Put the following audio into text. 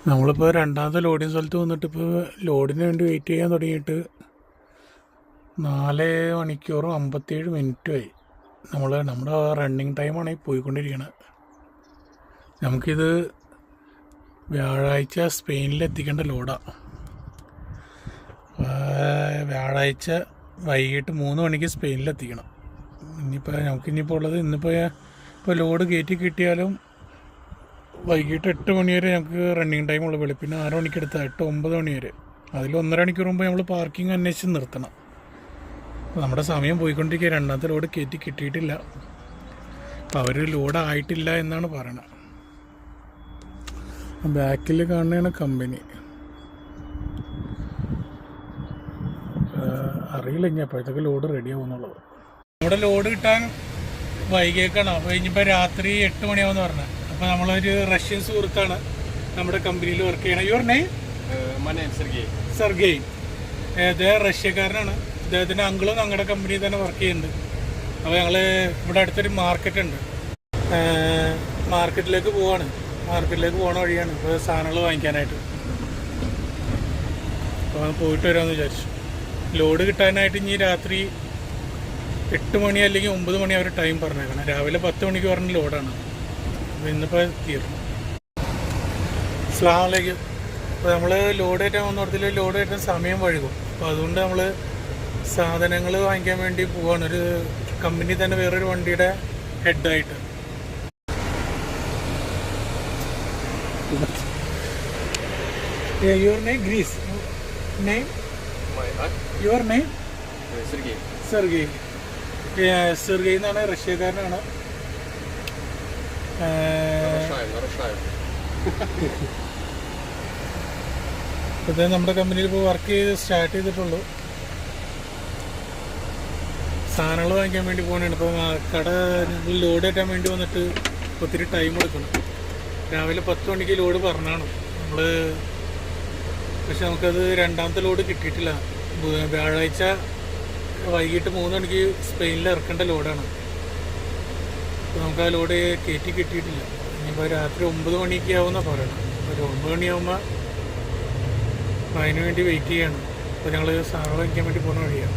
നമ്മളിപ്പോൾ രണ്ടാമത്തെ ലോഡിങ് സ്ഥലത്ത് വന്നിട്ട് ഇപ്പോൾ ലോഡിന് വേണ്ടി വെയിറ്റ് ചെയ്യാൻ തുടങ്ങിയിട്ട് 4 മണിക്കൂറും 57 മിനിറ്റുമായി. നമ്മുടെ റണ്ണിങ് ടൈമാണ് ഈ പോയിക്കൊണ്ടിരിക്കുന്നത്. നമുക്കിത് വ്യാഴാഴ്ച സ്പെയിനിലെത്തിക്കേണ്ട ലോഡാണ്. വ്യാഴാഴ്ച വൈകിട്ട് 3 മണിക്ക് സ്പെയിനിലെത്തിക്കണം. നമുക്കിനിയിപ്പോൾ ഉള്ളത് ഇപ്പോൾ ലോഡ് കയറ്റി കിട്ടിയാലും വൈകിട്ട് 8 മണി വരെ ഞങ്ങൾക്ക് റണ്ണിങ് ടൈം ഉള്ള വെളുപ്പിന് 6 മണിക്ക് എടുത്താൽ 8-9 മണി വരെ. അതിൽ 1.5 മണിക്കൂർ മുമ്പ് നമ്മൾ പാർക്കിംഗ് അന്വേഷിച്ച് നിർത്തണം. നമ്മുടെ സമയം പോയിക്കൊണ്ടിരിക്കുക. രണ്ടാമത്തെ ലോഡ് കയറ്റി കിട്ടിയിട്ടില്ല. അപ്പോൾ അവർ ലോഡ് ആയിട്ടില്ല എന്നാണ് പറയണത്. ബാക്കിൽ കാണുന്നതാണ് കമ്പനി. അറിയില്ല ഇനി അപ്പോഴത്തേക്ക് ലോഡ് റെഡി ആവുമെന്നുള്ളത്. നമ്മുടെ ലോഡ് കിട്ടാൻ വൈകിയേക്കാണ്. അപ്പോൾ ഇനിയിപ്പോൾ രാത്രി 8 മണിയാവുമെന്ന് പറഞ്ഞത്. അപ്പോൾ നമ്മളൊരു റഷ്യൻ സുഹൃത്താണ് നമ്മുടെ കമ്പനിയിൽ വർക്ക് ചെയ്യണം. Your name? സെർഗേയ്. അദ്ദേഹം റഷ്യക്കാരനാണ്. അദ്ദേഹത്തിൻ്റെ അങ്കിളും ഞങ്ങളുടെ കമ്പനിയിൽ തന്നെ വർക്ക് ചെയ്യുന്നുണ്ട്. അപ്പോൾ ഞങ്ങൾ ഇവിടെ അടുത്തൊരു മാർക്കറ്റ് ഉണ്ട്, മാർക്കറ്റിലേക്ക് പോവാണ്. മാർക്കറ്റിലേക്ക് പോകണ വഴിയാണ് ഇപ്പോൾ സാധനങ്ങൾ വാങ്ങിക്കാനായിട്ട്. അപ്പോൾ പോയിട്ട് വരാമെന്ന് വിചാരിച്ചു. ലോഡ് കിട്ടാനായിട്ട് ഇനി രാത്രി 8 മണി അല്ലെങ്കിൽ 9 മണി അവർ ടൈം പറഞ്ഞേക്കണം. രാവിലെ 10 മണിക്ക് പറഞ്ഞ ലോഡാണ്. അപ്പോൾ ഇന്നിപ്പോൾ തീർന്നു. അസ്സലാമു. അപ്പോൾ നമ്മൾ ലോഡ് കയറ്റാൻ വന്നിടത്തിൽ ലോഡ് കയറ്റാൻ സമയം വഴുകും. അപ്പോൾ അതുകൊണ്ട് നമ്മൾ സാധനങ്ങൾ വാങ്ങിക്കാൻ വേണ്ടി പോവാണ്. ഒരു കമ്പനി തന്നെ വേറൊരു വണ്ടിയുടെ ഹെഡായിട്ട്. Your name? ഗ്രീസ് name? Your name? Sergei. Sergei എന്നാണ്, റഷ്യക്കാരനാണ്. ഇപ്പോഴത്തെ നമ്മുടെ കമ്പനിയിൽ ഇപ്പോൾ വർക്ക് ചെയ്ത് സ്റ്റാർട്ട് ചെയ്തിട്ടുള്ളൂ. സാധനങ്ങൾ വാങ്ങിക്കാൻ വേണ്ടി പോകുന്നതാണ്. ഇപ്പോൾ കട ലോഡ് കയറ്റാൻ വേണ്ടി വന്നിട്ട് ഒത്തിരി ടൈം എടുക്കണം. രാവിലെ 10 മണിക്ക് ലോഡ് പറഞ്ഞാണ് നമ്മൾ. പക്ഷെ നമുക്കത് രണ്ടാമത്തെ ലോഡ് കിട്ടിയിട്ടില്ല. വ്യാഴാഴ്ച വൈകിട്ട് 3 മണിക്ക് സ്പെയിനിൽ ഇറക്കേണ്ട ലോഡാണ്. അപ്പോൾ നമുക്ക് ആ ലോഡ് കയറ്റി കിട്ടിയിട്ടില്ല. ഇനിയിപ്പോൾ രാത്രി 9 മണിക്ക് ആവുമെന്നാണ് പറയണം. ഒരു 9 മണിയാകുമ്പോൾ അതിന് വേണ്ടി വെയിറ്റ് ചെയ്യാണ്. അപ്പോൾ ഞങ്ങൾ സാധനം വാങ്ങിക്കാൻ വേണ്ടി പോകുന്ന വഴിയാണ്.